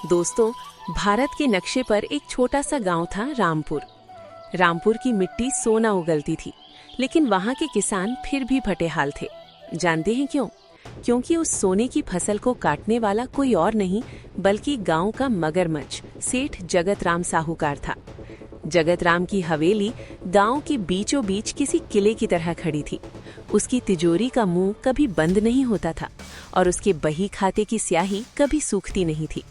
दोस्तों, भारत के नक्शे पर एक छोटा सा गांव था रामपुर। रामपुर की मिट्टी सोना उगलती थी, लेकिन वहां के किसान फिर भी फटेहाल थे। जानते हैं क्यों? क्योंकि उस सोने की फसल को काटने वाला कोई और नहीं बल्कि गांव का मगरमच्छ सेठ जगत राम साहूकार था। जगत राम की हवेली गांव के बीचों बीच किसी किले की तरह खड़ी थी। उसकी तिजोरी का मुंह कभी बंद नहीं होता था और उसके बही खाते की स्याही कभी सूखती नहीं थी।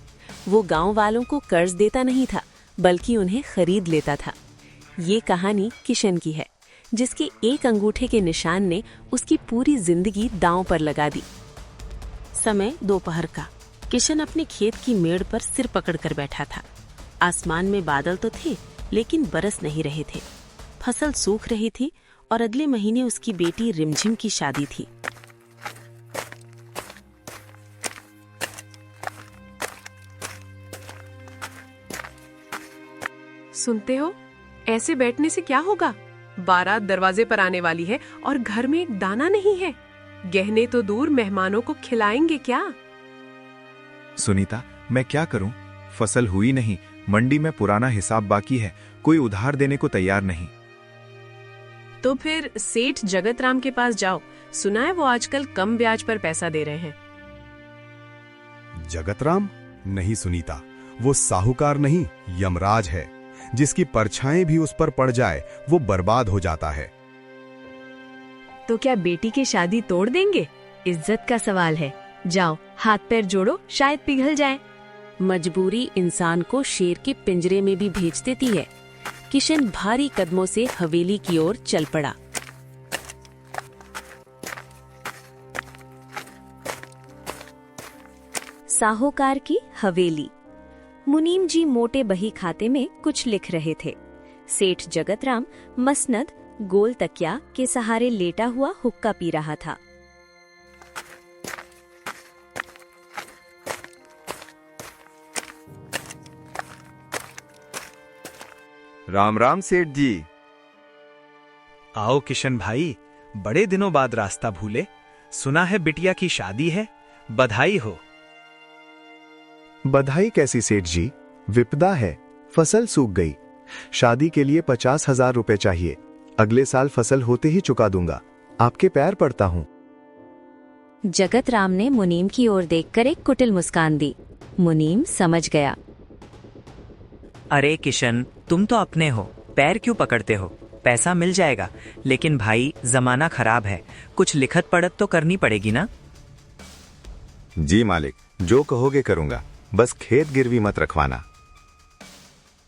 वो गांव वालों को कर्ज देता नहीं था बल्कि उन्हें खरीद लेता था। ये कहानी किशन की है, जिसके एक अंगूठे के निशान ने उसकी पूरी जिंदगी दांव पर लगा दी। समय दोपहर का। किशन अपने खेत की मेड़ पर सिर पकड़कर बैठा था। आसमान में बादल तो थे, लेकिन बरस नहीं रहे थे। फसल सूख रही थी और अगले महीने उसकी बेटी रिमझिम की शादी थी। सुनते हो? ऐसे बैठने से क्या होगा? बारात दरवाजे पर आने वाली है और घर में एक दाना नहीं है। गहने तो दूर, मेहमानों को खिलाएंगे क्या? सुनीता, मैं क्या करूं? फसल हुई नहीं, मंडी में पुराना हिसाब बाकी है, कोई उधार देने को तैयार नहीं। तो फिर सेठ जगत राम के पास जाओ। सुना है वो आजकल कम ब्याज पर पैसा दे रहे हैं। जगत राम? नहीं सुनीता, वो साहूकार नहीं, यमराज है। जिसकी परछाएं भी उस पर पड़ जाए वो बर्बाद हो जाता है। तो क्या बेटी की शादी तोड़ देंगे? इज्जत का सवाल है। जाओ, हाथ पैर जोड़ो, शायद पिघल जाए। मजबूरी इंसान को शेर के पिंजरे में भी भेज देती है। किशन भारी कदमों से हवेली की ओर चल पड़ा। साहूकार की हवेली। मुनीम जी मोटे बही खाते में कुछ लिख रहे थे। सेठ जगत राम मसनद गोल तकिया के सहारे लेटा हुआ हुक्का पी रहा था। राम राम सेठ जी। आओ किशन भाई, बड़े दिनों बाद रास्ता भूले। सुना है बिटिया की शादी है, बधाई हो। बधाई कैसी सेठ जी? विपदा है, फसल सूख गई। शादी के लिए 50,000 रुपए चाहिए। अगले साल फसल होते ही चुका दूंगा। आपके पैर पड़ता हूँ। जगत राम ने मुनीम की ओर देखकर एक कुटिल मुस्कान दी। मुनीम समझ गया। अरे किशन, तुम तो अपने हो, पैर क्यों पकड़ते हो? पैसा मिल जाएगा, लेकिन भाई जमाना खराब है, कुछ लिखत पढ़त तो करनी पड़ेगी ना। जी मालिक, जो कहोगे करूंगा, बस खेत गिरवी मत रखवाना।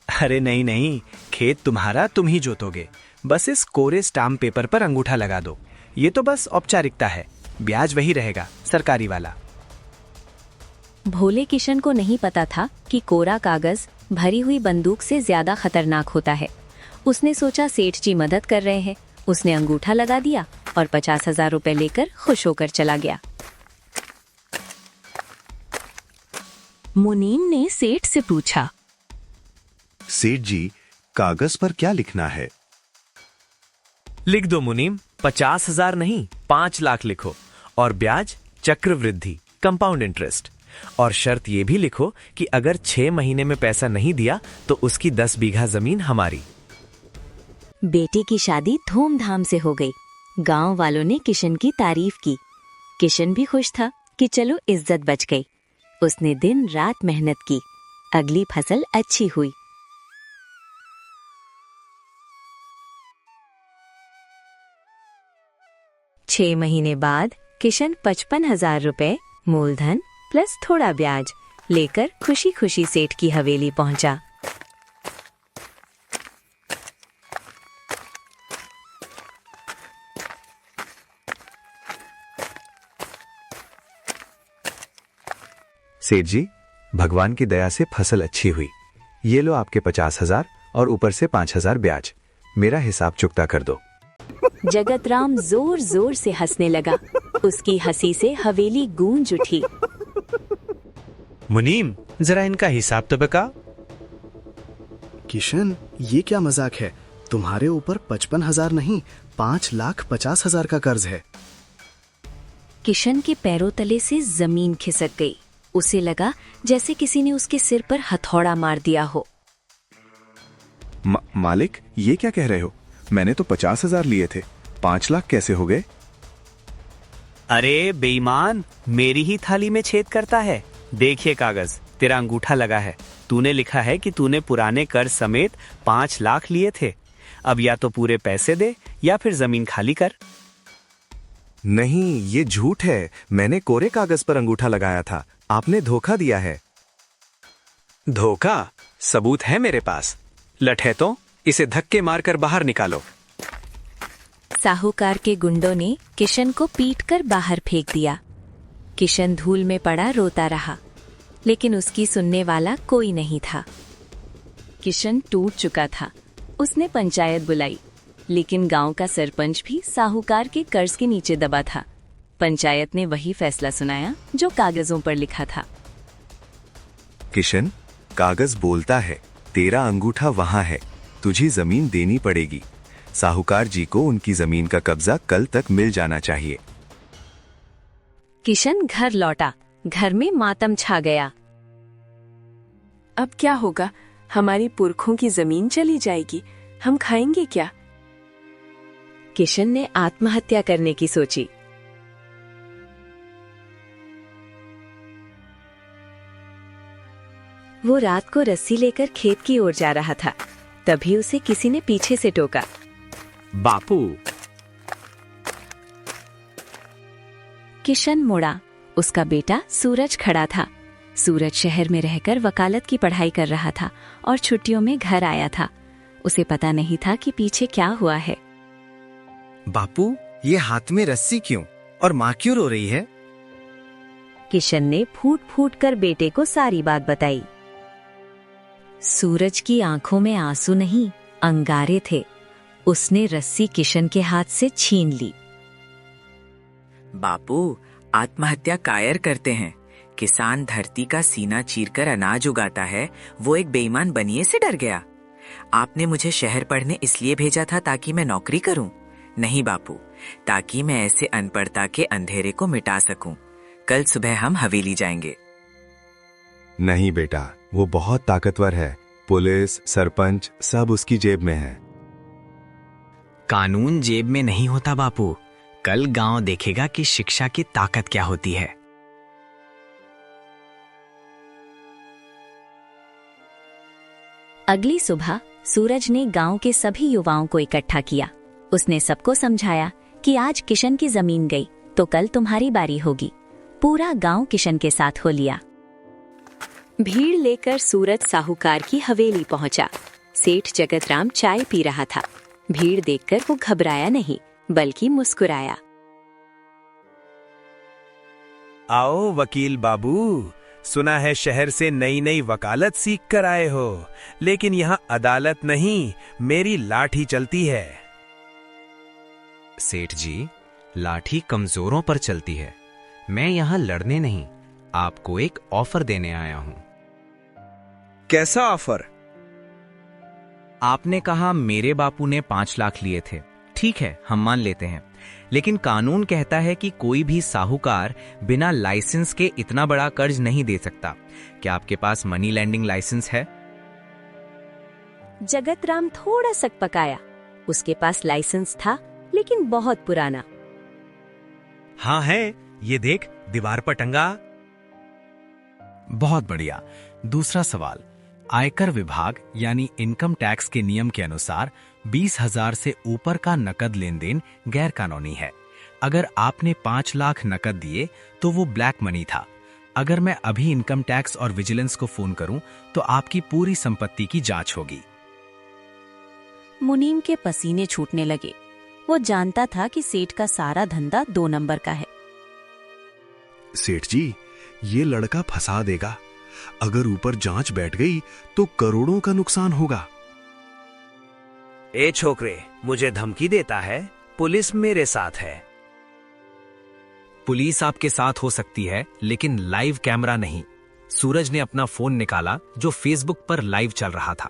अरे नहीं नहीं, खेत तुम्हारा, तुम ही जोतोगे। बस इस कोरे स्टाम्प पेपर पर अंगूठा लगा दो। ये तो बस औपचारिकता है, ब्याज वही रहेगा, सरकारी वाला। भोले किशन को नहीं पता था कि कोरा कागज भरी हुई बंदूक से ज्यादा खतरनाक होता है। उसने सोचा सेठ जी मदद कर रहे हैं। उसने अंगूठा लगा दिया और 50,000 रुपए लेकर खुश होकर चला गया। मुनीम ने सेठ से पूछा, सेठ जी, कागज पर क्या लिखना है? लिख दो मुनीम, 50,000 नहीं, 5 लाख लिखो। और ब्याज चक्रवृद्धि, कंपाउंड इंटरेस्ट। और शर्त ये भी लिखो कि अगर 6 महीने में पैसा नहीं दिया तो उसकी 10 बीघा जमीन हमारी। बेटी की शादी धूमधाम से हो गई। गांव वालों ने किशन की तारीफ की। किशन भी खुश था कि चलो इज्जत बच गई। उसने दिन रात मेहनत की। अगली फसल अच्छी हुई। छह महीने बाद किशन 55,000 रुपए मूलधन प्लस थोड़ा ब्याज लेकर खुशी खुशी सेठ की हवेली पहुंचा। सेठ जी, भगवान की दया से फसल अच्छी हुई। ये लो आपके 50,000 और ऊपर से 5,000 ब्याज। मेरा हिसाब चुकता कर दो। जगत राम जोर जोर से हंसने लगा। उसकी हंसी से हवेली गूंज उठी। मुनीम, जरा इनका हिसाब तो बता। किशन, ये क्या मजाक है? तुम्हारे ऊपर 55,000 नहीं, 5,50,000 का कर्ज है। किशन के पैरों तले से जमीन खिसक गई। उसे लगा जैसे किसी ने उसके सिर पर हथौड़ा मार दिया हो। मालिक, ये क्या कह रहे हो? मैंने तो 50,000 लिए थे, 5 लाख कैसे हो गए? अरे बेईमान, मेरी ही थाली में छेद करता है। देखिए कागज, तेरा अंगूठा लगा है। तूने लिखा है कि तूने पुराने कर्ज समेत 5 लाख लिए थे। अब या तो पूरे पैसे दे या फिर जमीन खाली कर। नहीं, ये झूठ है। मैंने कोरे कागज पर अंगूठा लगाया था। आपने धोखा दिया है। धोखा? सबूत है मेरे पास। लठ है तो इसे धक्के मारकर बाहर निकालो। साहूकार के गुंडों ने किशन को पीटकर बाहर फेंक दिया। किशन धूल में पड़ा रोता रहा, लेकिन उसकी सुनने वाला कोई नहीं था। किशन टूट चुका था। उसने पंचायत बुलाई, लेकिन गांव का सरपंच भी साहूकार के कर्ज के नीचे दबा था। पंचायत ने वही फैसला सुनाया जो कागजों पर लिखा था। किशन, कागज बोलता है तेरा अंगूठा वहां है, तुझे जमीन देनी पड़ेगी। साहूकार जी को उनकी जमीन का कब्जा कल तक मिल जाना चाहिए। किशन घर लौटा। घर में मातम छा गया। अब क्या होगा? हमारी पुरखों की जमीन चली जाएगी। हम खाएंगे क्या? किशन ने आत्महत्या करने की सोची। वो रात को रस्सी लेकर खेत की ओर जा रहा था। तभी उसे किसी ने पीछे से टोका। बापू। किशन मुड़ा। उसका बेटा सूरज खड़ा था। सूरज शहर में रहकर वकालत की पढ़ाई कर रहा था और छुट्टियों में घर आया था। उसे पता नहीं था कि पीछे क्या हुआ है। बापू, ये हाथ में रस्सी क्यों और माँ क्यों रो रही है? किशन ने फूट फूट कर बेटे को सारी बात बताई। सूरज की आंखों में आंसू नहीं, अंगारे थे। उसने रस्सी किशन के हाथ से छीन ली। बापू, आत्महत्या कायर करते हैं। किसान धरती का सीना चीरकर अनाज उगाता है, वो एक बेईमान बनिए से डर गया। आपने मुझे शहर पढ़ने इसलिए भेजा था ताकि मैं नौकरी करूं? नहीं बापू, ताकि मैं ऐसे अनपढ़ता के अंधेरे को मिटा सकूं। कल सुबह हम हवेली जाएंगे। नहीं बेटा, वो बहुत ताकतवर है। पुलिस, सरपंच सब उसकी जेब में है। कानून जेब में नहीं होता बापू। कल गांव देखेगा कि शिक्षा की ताकत क्या होती है। अगली सुबह सूरज ने गांव के सभी युवाओं को इकट्ठा किया। उसने सबको समझाया कि आज किशन की जमीन गई तो कल तुम्हारी बारी होगी। पूरा गांव किशन के साथ हो लिया। भीड़ लेकर सूरज साहूकार की हवेली पहुंचा। सेठ जगतराम चाय पी रहा था। भीड़ देखकर वो घबराया नहीं, बल्कि मुस्कुराया। आओ वकील बाबू, सुना है शहर से नई नई वकालत सीख कर आए हो, लेकिन यहाँ अदालत नहीं, मेरी लाठी चलती है। सेठ जी, लाठी कमजोरों पर चलती है। मैं यहाँ लड़ने नहीं, आपको एक ऑफर देने आया हूँ। कैसा ऑफर? आपने कहा मेरे बापू ने 5 लाख लिए थे। ठीक है, हम मान लेते हैं, लेकिन कानून कहता है कि कोई भी साहूकार बिना लाइसेंस के इतना बड़ा कर्ज नहीं दे सकता। क्या आपके पास मनी लैंडिंग लाइसेंस है? जगतराम थोड़ा सकपकाया। उसके पास लाइसेंस था, लेकिन बहुत पुराना। हाँ है, ये देख, दीवार पर टंगा। बहुत बढ़िया। दूसरा सवाल, आयकर विभाग यानी इनकम टैक्स के नियम के अनुसार 20,000 से ऊपर का नकद लेन देन गैर कानूनी है। अगर आपने 5 लाख नकद दिए तो वो ब्लैक मनी था। अगर मैं अभी इनकम टैक्स और विजिलेंस को फोन करूं तो आपकी पूरी संपत्ति की जांच होगी। मुनीम के पसीने छूटने लगे। वो जानता था कि सेठ का सारा धंधा 2 नंबर का है। सेठ जी, ये लड़का फंसा देगा। अगर ऊपर जांच बैठ गई तो करोड़ों का नुकसान होगा। ए छोकरे, मुझे धमकी देता है? पुलिस मेरे साथ है। पुलिस आपके साथ हो सकती है, लेकिन लाइव कैमरा नहीं। सूरज ने अपना फोन निकाला जो फेसबुक पर लाइव चल रहा था।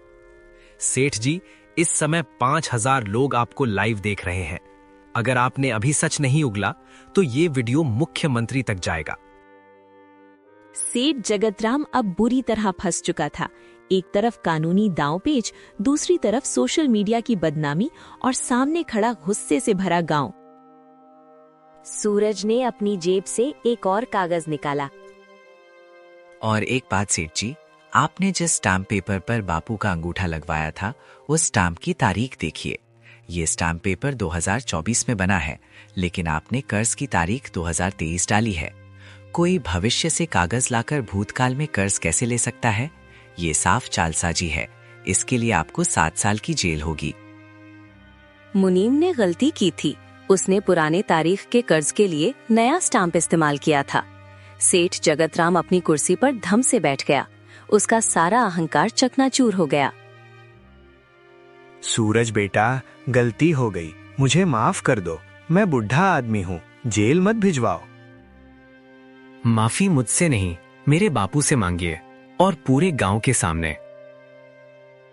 सेठ जी, इस समय 5,000 लोग आपको लाइव देख रहे हैं। अगर आपने अभी सच नहीं उगला तो ये वीडियो मुख्यमंत्री तक जाएगा। सेठ जगतराम अब बुरी तरह फंस चुका था। एक तरफ कानूनी दांवपेच, दूसरी तरफ सोशल मीडिया की बदनामी और सामने खड़ा गुस्से से भरा गांव। सूरज ने अपनी जेब से एक और कागज निकाला। और एक बात सेठ जी, आपने जिस स्टाम्प पेपर पर बापू का अंगूठा लगवाया था, उस स्टाम्प की तारीख देखिए। ये स्टाम्प पेपर 2024 में बना है, लेकिन आपने कर्ज की तारीख 2023 डाली है। कोई भविष्य से कागज लाकर भूतकाल में कर्ज कैसे ले सकता है? ये साफ चालसाजी है। इसके लिए आपको 7 साल की जेल होगी। मुनीम ने गलती की थी। उसने पुराने तारीख के कर्ज के लिए नया स्टाम्प इस्तेमाल किया था। सेठ जगतराम अपनी कुर्सी पर धम से बैठ गया। उसका सारा अहंकार चकनाचूर हो गया। सूरज बेटा, गलती हो गई, मुझे माफ कर दो। मैं बुढ़ा आदमी हूँ, जेल मत भिजवाओ। माफी मुझसे नहीं, मेरे बापू से मांगिए, और पूरे गांव के सामने।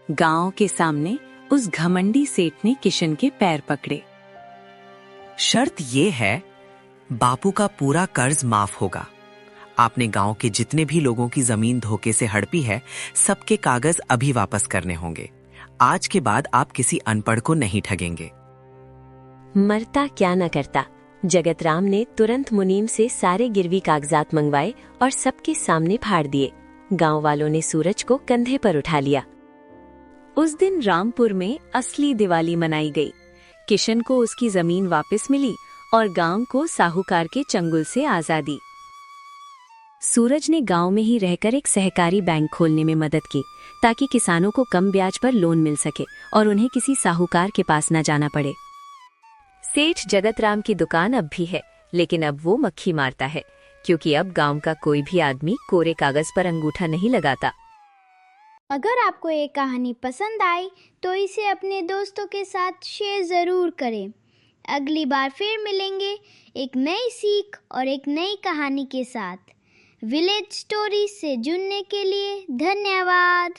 गांव के सामने उस घमंडी सेठ ने किशन के पैर पकड़े। शर्त ये है, बापू का पूरा कर्ज माफ होगा। आपने गांव के जितने भी लोगों की जमीन धोखे से हड़पी है, सबके कागज अभी वापस करने होंगे। आज के बाद आप किसी अनपढ़ को नहीं ठगेंगे। मरता क्या न करता। जगतराम ने तुरंत मुनीम से सारे गिरवी कागजात मंगवाए और सबके सामने फाड़ दिए। गांव वालों ने सूरज को कंधे पर उठा लिया। उस दिन रामपुर में असली दिवाली मनाई गई। किशन को उसकी जमीन वापस मिली और गांव को साहूकार के चंगुल से आजादी। सूरज ने गांव में ही रहकर एक सहकारी बैंक खोलने में मदद की, ताकि किसानों को कम ब्याज पर लोन मिल सके और उन्हें किसी साहूकार के पास न जाना पड़े। सेठ जगतराम की दुकान अब भी है, लेकिन अब वो मक्खी मारता है, क्योंकि अब गांव का कोई भी आदमी कोरे कागज पर अंगूठा नहीं लगाता। अगर आपको ये कहानी पसंद आई तो इसे अपने दोस्तों के साथ शेयर ज़रूर करें। अगली बार फिर मिलेंगे एक नई सीख और एक नई कहानी के साथ। विलेज स्टोरी से जुड़ने के लिए धन्यवाद।